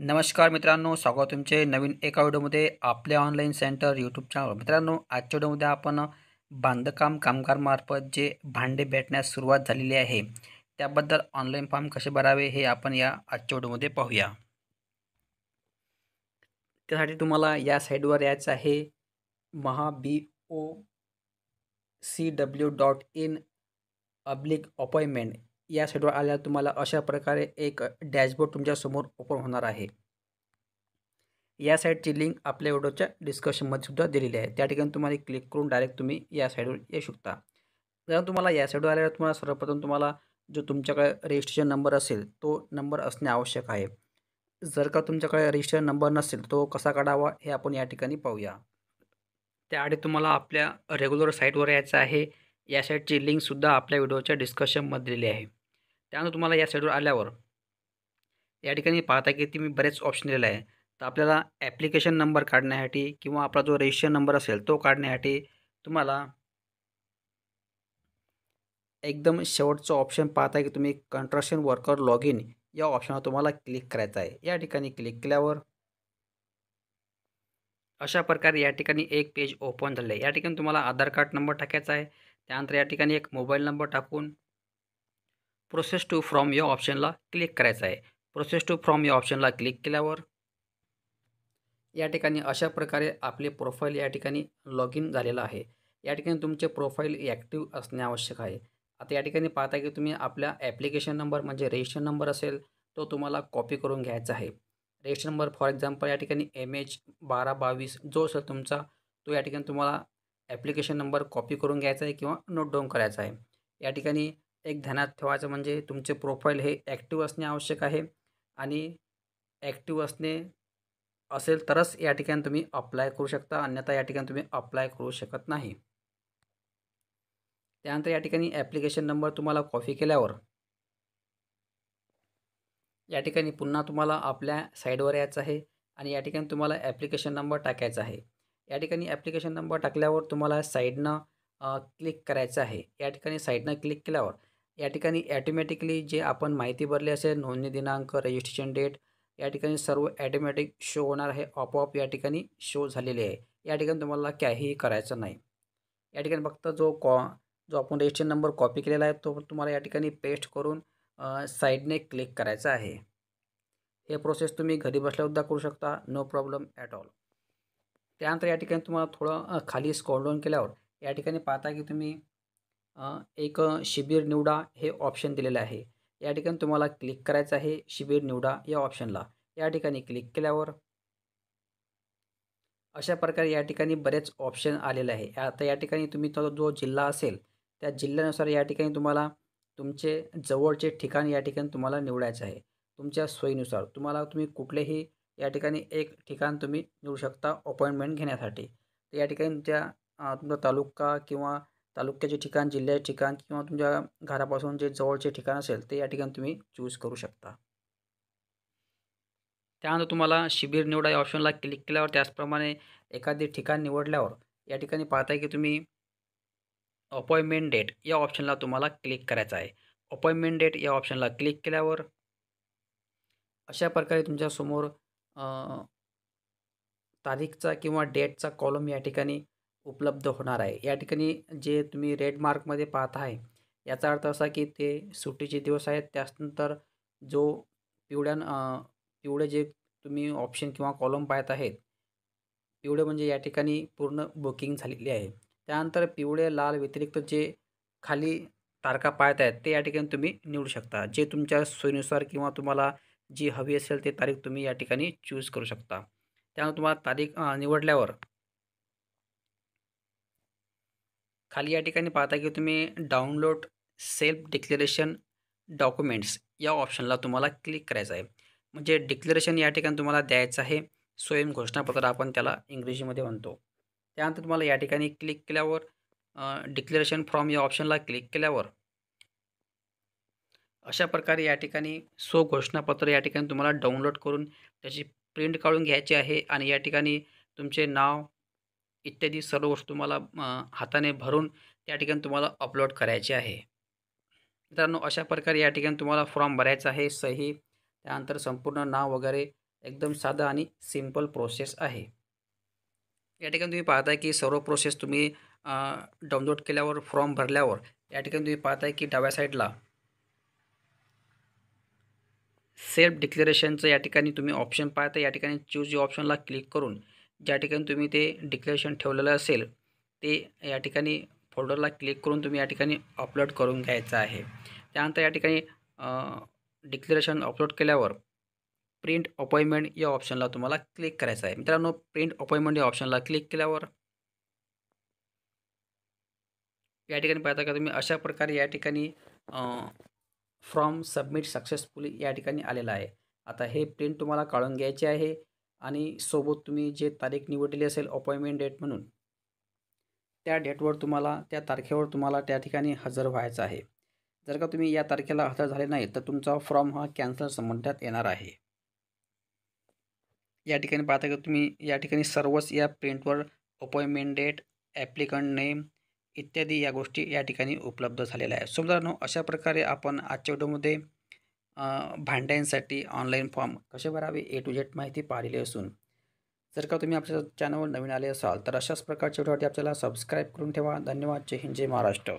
नमस्कार मित्रांनो, स्वागत तुमचे नवीन एका व्हिडिओमध्ये आपले ऑनलाईन सेंटर यूट्यूब चॅनल. मित्रांनो, आजच्या व्हिडिओमध्ये आपण बांधकाम कामगारमार्फत जे भांडे भेटण्यास सुरुवात झालेली आहे त्याबद्दल ऑनलाईन फॉर्म कसे भरावे हे आपण या आजच्या व्हिडिओमध्ये पाहूया. त्यासाठी तुम्हाला या साईटवर यायचं आहे mahabocw.in/अपॉइंटमेंट. या साईटवर आल्यावर तुम्हाला अशा प्रकारे एक डॅशबोर्ड तुमच्यासमोर ओपन होणार आहे. या साईटची लिंक आपल्या व्हिडिओच्या डिस्क्रिप्शनमध्ये सुद्धा दिलेली आहे. त्या ठिकाणी तुम्हाला क्लिक करून डायरेक्ट तुम्ही या साईटवर येऊ शकता. जर तुम्हाला या साईटवर आल्यावर तुम्हाला सर्वप्रथम तुम्हाला जो तुमच्याकडे रजिस्ट्रेशन नंबर असेल तो नंबर असणे आवश्यक आहे. जर का तुमच्याकडे रजिस्ट्रेशन नंबर नसेल तो कसा काढावा हे आपण या ठिकाणी पाहूया. त्याआधी तुम्हाला आपल्या रेग्युलर साईटवर यायचं आहे. या साईटची लिंकसुद्धा आपल्या व्हिडिओच्या डिस्क्रिप्शनमध्ये दिलेली आहे. त्यानंतर तुम्हाला या साईटवर आल्यावर या ठिकाणी पाहता की तुम्ही बरेच ऑप्शन दिलेले आहे. तर आपल्याला ॲप्लिकेशन नंबर काढण्यासाठी किंवा आपला जो रजिस्ट्रेशन नंबर असेल तो काढण्यासाठी तुम्हाला एकदम शेवटचं ऑप्शन पाहता की तुम्ही कंस्ट्रक्शन वर्कर लॉग इन या ऑप्शनवर तुम्हाला क्लिक करायचं आहे. या ठिकाणी क्लिक केल्यावर अशा प्रकारे या ठिकाणी एक पेज ओपन झालं आहे. या ठिकाणी तुम्हाला आधार कार्ड नंबर टाकायचा आहे. त्यानंतर या ठिकाणी एक मोबाईल नंबर टाकून प्रोसेस टू फ्रॉम या ऑप्शनला क्लिक करायचं आहे. प्रोसेस टू फ्रॉम या ऑप्शनला क्लिक केल्यावर या ठिकाणी अशा प्रकारे आपले प्रोफाईल या ठिकाणी लॉग इन झालेलं आहे. या ठिकाणी तुमचे प्रोफाईल ॲक्टिव्ह असणे आवश्यक आहे. आता या ठिकाणी पाहता की तुम्ही आपल्या ॲप्लिकेशन नंबर म्हणजे रजिस्ट्रेशन नंबर असेल तो तुम्हाला कॉपी करून घ्यायचा आहे. रजिस्ट्रेशन नंबर फॉर एक्झाम्पल या ठिकाणी MH1222 जो असेल तुमचा तो या ठिकाणी तुम्हाला ॲप्लिकेशन नंबर कॉपी करून घ्यायचा आहे किंवा नोट डाऊन करायचा आहे. या ठिकाणी एक ध्यानात ठेवायचं म्हणजे तुमचे प्रोफाईल हे ॲक्टिव्ह असणे आवश्यक आहे आणि ॲक्टिव्ह असणे असेल तरच या ठिकाणी तुम्ही अप्लाय करू शकता, अन्यथा या ठिकाणी तुम्ही अप्लाय करू शकत नाही. त्यानंतर या ठिकाणी ॲप्लिकेशन नंबर तुम्हाला कॉपी केल्यावर या ठिकाणी पुन्हा तुम्हाला आपल्या साईटवर यायचं आहे आणि या ठिकाणी तुम्हाला ॲप्लिकेशन नंबर टाकायचा आहे. या ठिकाणी ॲप्लिकेशन नंबर टाकल्यावर तुम्हाला साईडनं क्लिक करायचं आहे. या ठिकाणी साईडनं क्लिक केल्यावर या ठिकाणी ॲटोमॅटिकली जे आपण माहिती भरली असेल नोंदणी दिनांक, रजिस्ट्रेशन डेट या ठिकाणी सर्व ॲटोमॅटिक शो होणार आहे. आपोआप या ठिकाणी शो झालेले आहे. या ठिकाणी तुम्हाला काहीही करायचं नाही. या ठिकाणी फक्त जो आपण रजिस्ट्रेशन नंबर कॉपी केलेला आहे तो तुम्हाला या ठिकाणी पेस्ट करून साईडने क्लिक करायचं आहे. हे प्रोसेस तुम्ही घरी बसल्यासुद्धा करू शकता, नो प्रॉब्लेम ॲट ऑल. त्यानंतर या ठिकाणी तुम्हाला थोडं खाली स्क्रॉल डाऊन केल्यावर या ठिकाणी पाहता की तुम्ही एक शिबिर निवडा हे ऑप्शन दिलेलं आहे. या ठिकाणी तुम्हाला क्लिक करायचं आहे शिबिर निवडा या ऑप्शनला. या ठिकाणी क्लिक केल्यावर अशा प्रकारे या ठिकाणी बरेच ऑप्शन आलेले आहे. आता या ठिकाणी तुम्ही तो जो जिल्हा असेल त्या जिल्ह्यानुसार या ठिकाणी तुम्हाला तुमचे जवळचे ठिकाण या ठिकाणी तुम्हाला निवडायचं आहे. तुमच्या सोयीनुसार तुम्ही कुठलेही या ठिकाणी एक ठिकाण तुम्ही निवडू शकता अपॉइंटमेंट घेण्यासाठी. तर या ठिकाणी तुमचा तालुका किंवा तालुक्याचे ठिकाण, जिल्ह्याचे ठिकाण किंवा तुमच्या घरापासून जे जवळचे ठिकाण असेल ते या ठिकाणी तुम्ही चूज करू शकता. त्यानंतर तुम्हाला शिबिर निवडा या ऑप्शनला क्लिक केल्यावर त्याचप्रमाणे एखादे ठिकाण निवडल्यावर या ठिकाणी पाहताय की तुम्ही अपॉइंटमेंट डेट या ऑप्शनला तुम्हाला क्लिक करायचं आहे. अपॉइंटमेंट डेट या ऑप्शनला क्लिक केल्यावर अशा प्रकारे तुमच्यासमोर तारीखचा किंवा डेटचा कॉलम या ठिकाणी उपलब्ध होणार आहे. या ठिकाणी जे तुम्ही रेड मार्कमध्ये पाहत आहे याचा अर्थ असा की ते सुट्टीचे दिवस आहेत. त्यानंतर जो पिवळे जे तुम्ही ऑप्शन किंवा कॉलम पाहत आहेत पिवळे म्हणजे या ठिकाणी पूर्ण बुकिंग झालेली आहे. त्यानंतर पिवळे लाल व्यतिरिक्त जे खाली तारखा पाहत आहेत ते या ठिकाणी तुम्ही निवडू शकता. जे तुमच्या सोयीनुसार किंवा तुम्हाला जी हवी असेल ते तारीख तुम्ही या ठिकाणी चूज करू शकता. त्यामुळे तुम्हाला तारीख निवडल्यावर खाली या ठिकाणी पाहता की तुम्ही डाउनलोड सेल्फ डिक्लेरेशन डॉक्युमेंट्स या ऑप्शनला तुम्हाला क्लिक करायचं आहे. म्हणजे डिक्लेरेशन या ठिकाणी तुम्हाला द्यायचं आहे. स्वयं घोषणापत्र आपण त्याला इंग्रजीमध्ये म्हणतो. त्यानंतर तुम्हाला या ठिकाणी क्लिक केल्यावर डिक्लेरेशन फ्रॉम या ऑप्शनला क्लिक केल्यावर अशा प्रकारे या ठिकाणी स्वघोषणापत्र या ठिकाणी तुम्हाला डाउनलोड करून त्याची प्रिंट काढून घ्यायची आहे आणि या ठिकाणी तुमचे नाव इत्यादी सर्व गोष्टी तुम्हाला हाताने भरून त्या ठिकाणी तुम्हाला अपलोड करायचे आहे. मित्रांनो अशा प्रकारे या ठिकाणी तुम्हाला फॉर्म भरायचा आहे. सही त्यानंतर संपूर्ण नाव वगैरे एकदम साधं आणि सिंपल प्रोसेस आहे. या ठिकाणी तुम्ही पाहताय की सर्व प्रोसेस तुम्ही डाउनलोड केल्यावर फॉर्म भरल्यावर या ठिकाणी तुम्ही पाहताय की डाव्या साईडला सेल्फ डिक्लेरेशनचं या ठिकाणी तुम्ही ऑप्शन पाहता. या ठिकाणी चूज या ऑप्शनला क्लिक करून ज्या ठिकाणी तुम्ही ते डिक्लेरेशन ठेवलेलं असेल ते या ठिकाणी फोल्डरला क्लिक करून तुम्ही या ठिकाणी अपलोड करून घ्यायचं आहे. त्यानंतर या ठिकाणी डिक्लेरेशन अपलोड केल्यावर प्रिंट अपॉइंटमेंट या ऑप्शनला तुम्हाला क्लिक करायचं आहे. मित्रांनो, प्रिंट अपॉइंटमेंट या ऑप्शनला क्लिक केल्यावर या ठिकाणी पाहता का तुम्ही अशा प्रकारे या ठिकाणी फॉर्म सबमिट सक्सेसफुली या ठिकाणी आलेला आहे. आता हे प्रिंट तुम्हाला काढून घ्यायचे आहे आणि सोबत तुम्ही जे तारीख निवडलेली असेल अपॉइंटमेंट डेट म्हणून त्या डेटवर तुम्हाला त्या तारखेवर तुम्हाला त्या ठिकाणी हजर व्हायचं आहे. जर का तुम्ही या तारखेला हजर झाले नाही तर तुमचा फॉर्म हा कॅन्सल समजण्यात येणार आहे. या ठिकाणी पाहता का तुम्ही या ठिकाणी सर्वच या प्रिंटवर अपॉइंटमेंट डेट, ॲप्लिकंट नेम इत्यादी या गोष्टी या ठिकाणी उपलब्ध झालेल्या आहेत. सो मित्रांनो, अशा प्रकारे आपण आजच्या व्हिडिओमध्ये भांड्यांसाठी ऑनलाईन फॉर्म कसे भरावे A to Z माहिती पाहिलेली असून जर का तुम्ही आपल्या चॅनलवर नवीन आले असाल तर अशाच प्रकारच्या व्हिडिओसाठी आपल्याला सबस्क्राईब करून ठेवा. धन्यवाद. जय हिंद, जय महाराष्ट्र.